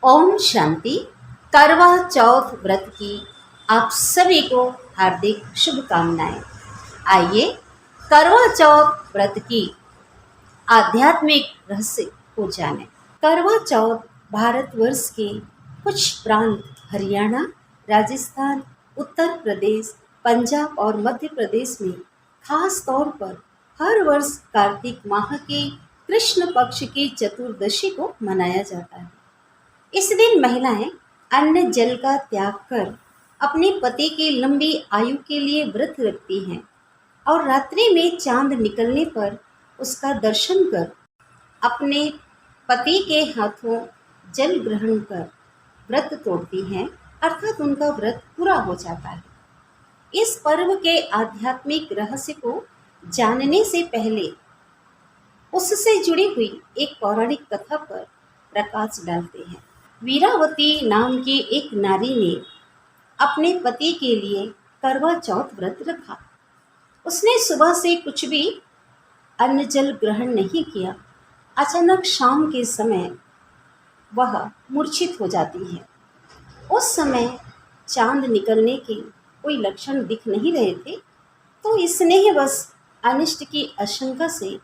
ओम शांति। करवा चौथ व्रत की आप सभी को हार्दिक शुभकामनाएं। आइए करवा चौथ व्रत की आध्यात्मिक रहस्य को जानें। करवा चौथ भारतवर्ष के कुछ प्रांत हरियाणा, राजस्थान, उत्तर प्रदेश, पंजाब और मध्य प्रदेश में खास तौर पर हर वर्ष कार्तिक माह के कृष्ण पक्ष की चतुर्दशी को मनाया जाता है। इस दिन महिलाएं अन्न जल का त्याग कर अपने पति की लंबी आयु के लिए व्रत रखती हैं और रात्रि में चांद निकलने पर उसका दर्शन कर अपने पति के हाथों जल ग्रहण कर व्रत तोड़ती हैं, अर्थात उनका व्रत पूरा हो जाता है। इस पर्व के आध्यात्मिक रहस्य को जानने से पहले उससे जुड़ी हुई एक पौराणिक कथा पर प्रकाश डालते हैं। वीरावती नाम की एक नारी ने अपने पति के लिए करवा चौथ व्रत रखा। उसने सुबह से कुछ भी अन्न जल ग्रहण नहीं किया। अचानक शाम के समय वह मूर्छित हो जाती है। उस समय चांद निकलने के कोई लक्षण दिख नहीं रहे थे, तो स्नेहवश अनिष्ट की आशंका से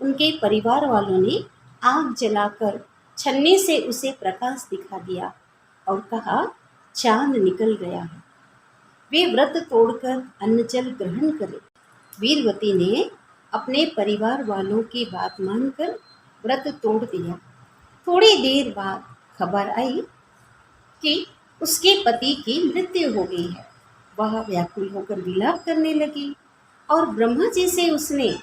उनके परिवार वालों ने आग जलाकर छन्नी से उसे प्रकाश दिखा दिया और कहा, चांद निकल गया है, वे व्रत तोड़कर अन्न जल ग्रहण करें। वीरवती ने अपने परिवार वालों की बात मानकर व्रत तोड़ दिया। थोड़ी देर बाद खबर आई कि उसके पति की मृत्यु हो गई है। वह व्याकुल होकर विलाप करने लगी और ब्रह्मा जी से उसने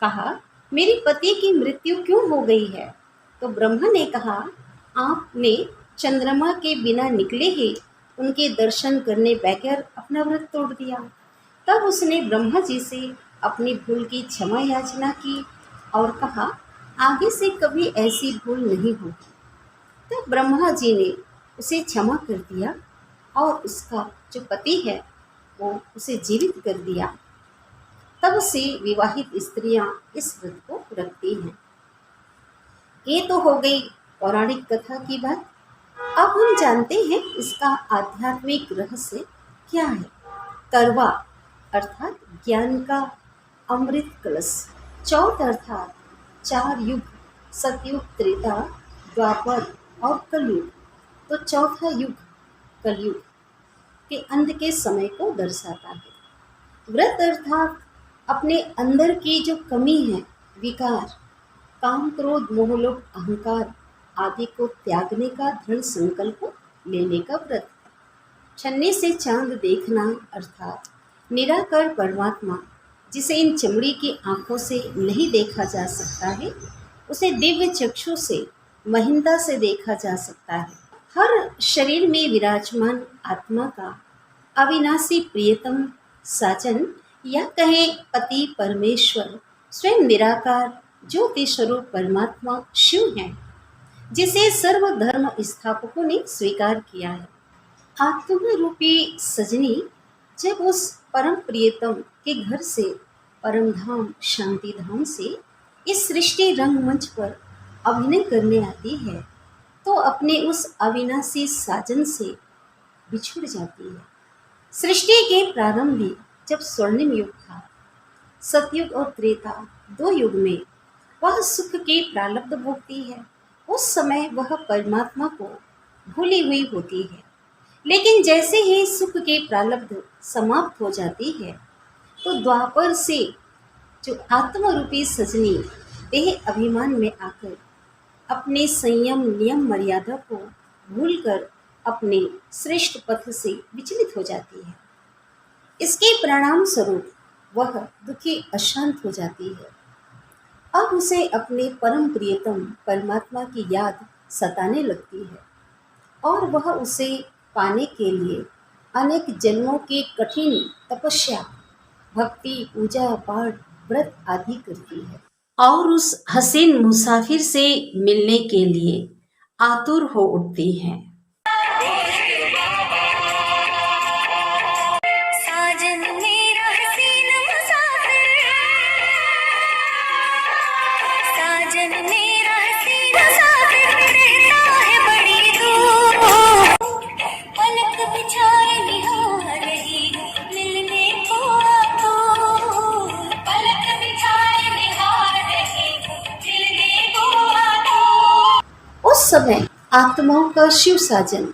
कहा, मेरे पति की मृत्यु क्यों हो गई है? तो ब्रह्मा ने कहा, आपने चंद्रमा के बिना निकले ही उनके दर्शन करने बगैर अपना व्रत तोड़ दिया। तब उसने ब्रह्मा जी से अपनी भूल की क्षमा याचना की और कहा, आगे से कभी ऐसी भूल नहीं होगी। तब ब्रह्मा जी ने उसे क्षमा कर दिया और उसका जो पति है वो उसे जीवित कर दिया। तब से विवाहित स्त्रियां इस व्रत को रखती हैं। ये तो हो गई पौराणिक कथा की बात। अब हम जानते हैं इसका आध्यात्मिक रहस्य क्या है। करवा अर्थात ज्ञान का अमृत कलश। चौथ अर्थात 4 युग, सतयुग, त्रेता, द्वापर और कलयुग। तो चौथा युग कलयुग के अंत के समय को दर्शाता है। व्रत अर्थात अपने अंदर की जो कमी है, विकार, काम, क्रोध, मोह, लोभ, अहंकार आदि को त्यागने का दृढ़ संकल्प लेने का व्रत। छन्नी से चांद देखना अर्थात निराकार परमात्मा, जिसे इन चमड़ी की आंखों से नहीं देखा जा सकता है, उसे दिव्य चक्षु से, महिमता से देखा जा सकता है। हर शरीर में विराजमान आत्मा का अविनाशी प्रियतम साजन या कहें पति परमेश्वर स्वयं निराकार ज्योति स्वरूप परमात्मा शिव है, जिसे सर्वधर्म स्थापकों ने स्वीकार किया है। आत्मा रूपी सजनी जब उस परम प्रियतम के घर से, परम धाम शांति धाम से इस सृष्टि रंगमंच पर अभिनय करने आती है, तो अपने उस अविनाशी साजन से बिछुड़ जाती है। सृष्टि के प्रारंभ में जब स्वर्णिम युग था, सतयुग और त्रेता 2 युग में वह सुख की प्रारब्ध भोगती है। उस समय वह परमात्मा को भूली हुई होती है। लेकिन जैसे ही सुख की प्रारब्ध समाप्त हो जाती है, तो द्वापर से जो आत्मरूपी सजनी देह अभिमान में आकर अपने संयम नियम मर्यादा को भूलकर अपने श्रेष्ठ पथ से विचलित हो जाती है। इसके परिणाम स्वरूप वह दुखी अशांत हो जाती है। अब उसे अपने परम प्रियतम परमात्मा की याद सताने लगती है और वह उसे पाने के लिए अनेक जन्मों की कठिन तपस्या, भक्ति, पूजा पाठ, व्रत आदि करती है और उस हसीन मुसाफिर से मिलने के लिए आतुर हो उठती है। साजन मेरा हसीन मुसाफिर रहता है बड़ी आत्माओं का शिव साजन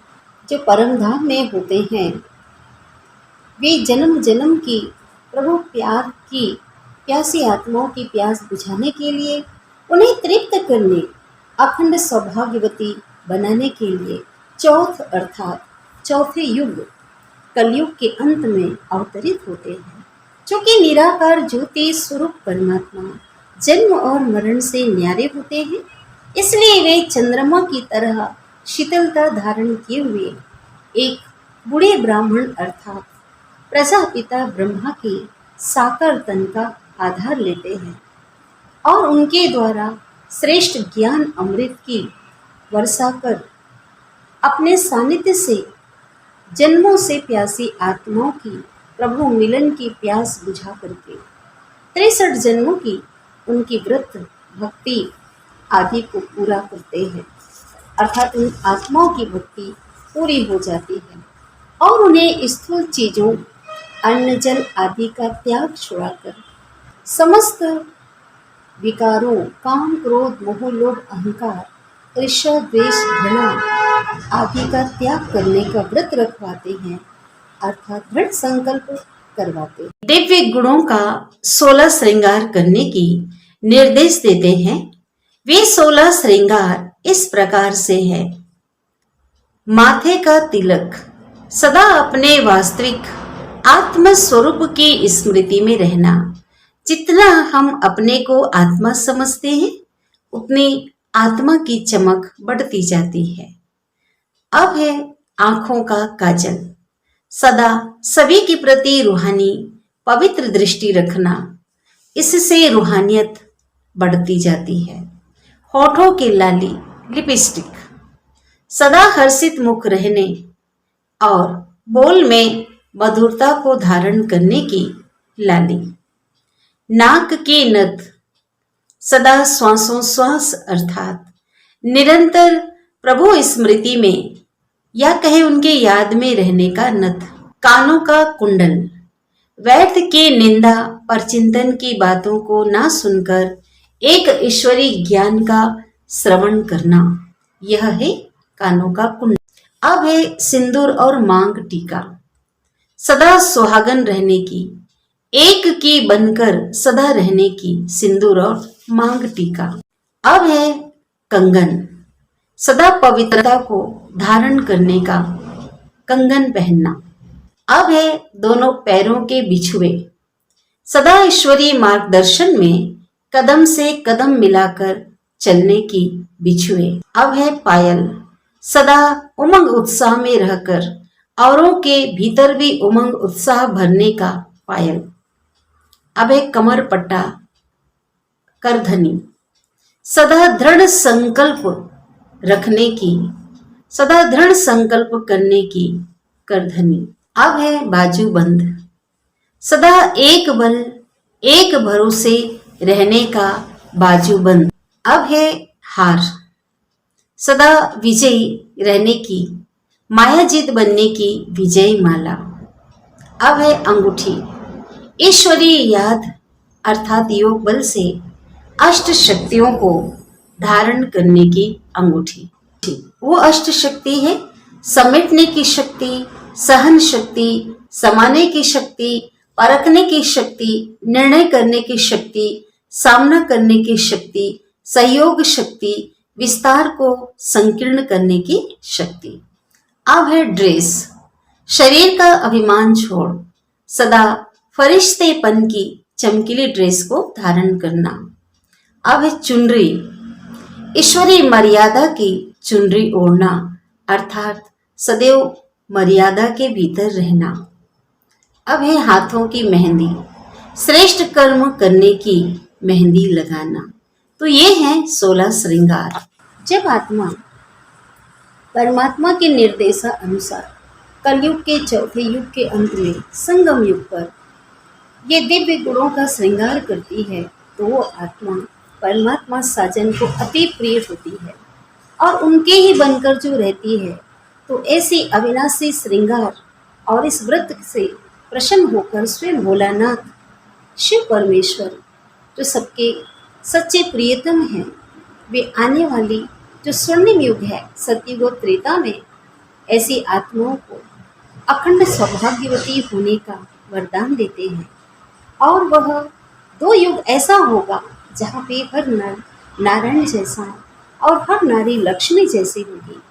जो परम धाम में होते हैं, वे जन्म जन्म की प्रभु प्यार की प्यासी आत्माओं की प्यास बुझाने के लिए, उन्हें तृप्त करने, अखंड सौभाग्यवती बनाने के लिए चौथ अर्थात चौथे युग कलयुग के अंत में अवतरित होते हैं। चूंकि निराकार ज्योति स्वरूप परमात्मा जन्म और मरण से न्यारे होते हैं, इसलिए वे चंद्रमा की तरह शीतलता धारण किए हुए एक बूढ़े ब्राह्मण अर्थात प्रजापिता ब्रह्मा के साकार तन का आधार लेते हैं और उनके द्वारा श्रेष्ठ ज्ञान अमृत की वर्षा कर अपने सानिध्य से जन्मों से प्यासी आत्माओं की प्रभु मिलन की प्यास बुझा करके 63 जन्मों की उनकी व्रत भक्ति आदि को पूरा करते हैं, अर्थात उन आत्माओं की भक्ति पूरी हो जाती है और उन्हें स्थूल चीज़ों अन्न जल आदि का त्याग छोड़ाकर समस्त विकारों काम क्रोध मोह लोभ अहंकार ईर्ष्या द्वेष घृणा आदि का त्याग करने का व्रत रखवाते हैं, अर्थात दृढ़ संकल्प करवाते हैं। दिव्य गुणों का 16 श्रृंगार करने की निर्देश देते हैं। वे 16 श्रृंगार इस प्रकार से है। माथे का तिलक, सदा अपने वास्तविक आत्म स्वरूप की स्मृति में रहना। जितना हम अपने को आत्मा समझते हैं, उतनी आत्मा की चमक बढ़ती जाती है। अब है आंखों का काजल, सदा सभी के प्रति रूहानी पवित्र दृष्टि रखना, इससे रूहानियत बढ़ती जाती है। होठों के लाली लिपस्टिक, सदा हर्षित मुख रहने और बोल में मधुरता को धारण करने की लाली। नाक के नथ, सदा श्वासोश्वास अर्थात निरंतर प्रभु स्मृति में या कहे उनके याद में रहने का नथ। कानों का कुंडल, व्यर्थ की निंदा और चिंतन की बातों को ना सुनकर एक ईश्वरी ज्ञान का श्रवण करना, यह है कानों का कुंडल। अब है सिंदूर और मांग टीका, सदा सुहागन रहने की, एक की बनकर सदा रहने की सिंदूर और मांग टीका। अब है कंगन, सदा पवित्रता को धारण करने का कंगन पहनना। अब है दोनों पैरों के बिछुए, सदा ईश्वरीय मार्गदर्शन में कदम से कदम मिलाकर चलने की बिछुए। अब है पायल, सदा उमंग उत्साह में रहकर औरों के भीतर भी उमंग उत्साह भरने का पायल। अब है कमर पट्टा करधनी, सदा दृढ़ संकल्प रखने की, सदा दृढ़ संकल्प करने की करधनी। अब है बाजूबंद, सदा एक बल एक भरोसे रहने का बाजूबंद। अब है हार, सदा विजयी रहने की, मायाजीत बनने की विजय माला। अब है अंगूठी, ईश्वरीय याद अर्थात योग बल से अष्ट शक्तियों को धारण करने की अंगूठी। वो अष्ट शक्ति है समेटने की शक्ति, सहन शक्ति, समाने की शक्ति, परखने की शक्ति, निर्णय करने की शक्ति, सामना करने की शक्ति, सहयोग शक्ति, विस्तार को संकीर्ण करने की शक्ति। अब है ड्रेस, शरीर का अभिमान छोड़ सदा फरिश्तेपन की चमकीली ड्रेस को धारण करना। अब है चुनरी, ईश्वरीय मर्यादा की चुनरी ओढ़ना, अर्थात सदैव मर्यादा के भीतर रहना। अब है हाथों की मेहंदी, श्रेष्ठ कर्म करने की मेहंदी लगाना। तो ये हैं 16 श्रृंगार। जब आत्मा परमात्मा के निर्देशानुसार कलयुग के चौथे युग के अंत में संगम युग पर ये दिव्य गुणों का श्रृंगार करती है, तो वो आत्मा परमात्मा साजन को अति प्रिय होती है और उनके ही बनकर जो रहती है। तो ऐसी अविनाशी श्रृंगार और इस व्रत से प्रसन्न होकर स्वयं भोलानाथ शिव परमेश्वर जो सबके सच्चे प्रियतम हैं, वे आने वाली जो स्वर्णिम युग है सतयुग और त्रेता में, ऐसी आत्माओं को अखंड सौभाग्यवती होने का वरदान देते हैं। और वह 2 युग ऐसा होगा जहाँ पे हर नर नारायण जैसा और हर नारी लक्ष्मी जैसी होगी।